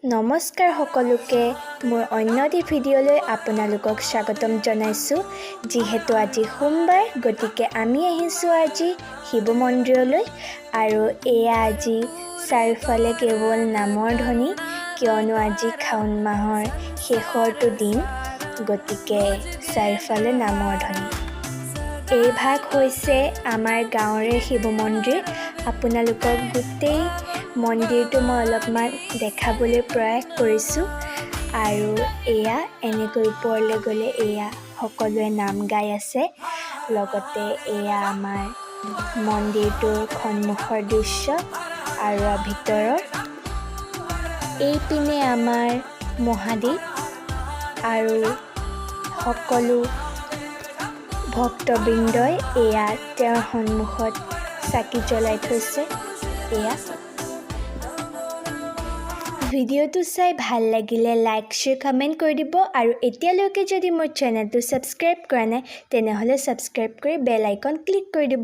নমস্কাৰ সকলোকে মোৰ অন্য এটি ভিডিঅ'লৈ আপোনালোকক স্বাগতম জনাইছোঁ। যিহেতু আজি সোমবাৰ গতিকে আমি আহিছোঁ আজি শিৱ মন্দিৰলৈ আৰু এয়া আজি চাৰিওফালে কেৱল নামৰ ধ্বনি, কিয়নো আজি শাওণ মাহৰ শেষৰটো দিন গতিকে চাৰিওফালে নামৰ ধ্বনি। এই ভাগ হৈছে আমাৰ গাঁৱৰে শিৱ মন্দিৰ। আপোনালোকক গোটেই মন্দিৰটো মই অলপমান দেখাবলৈ প্ৰয়াস কৰিছোঁ আৰু এয়া এনেকৈ ওপৰলৈ গ'লে এয়া সকলোৱে নাম গাই আছে। লগতে এয়া আমাৰ মন্দিৰটোৰ সন্মুখৰ দৃশ্য আৰু ভিতৰৰ এইপিনে আমাৰ মহাদেৱ আৰু সকলো ভক্তবৃন্দই এয়া তেওঁৰ সন্মুখত চাকি জ্বলাই থৈছে। এয়া ভিডিঅ'টো চাই ভাল লাগিলে লাইক শ্বেয়াৰ কমেণ্ট কৰি দিব আৰু এতিয়ালৈকে যদি মোৰ চেনেলটো ছাবস্ক্ৰাইব কৰা নাই তেনেহ'লে ছাবস্ক্ৰাইব কৰি বেল আইকন ক্লিক কৰি দিব।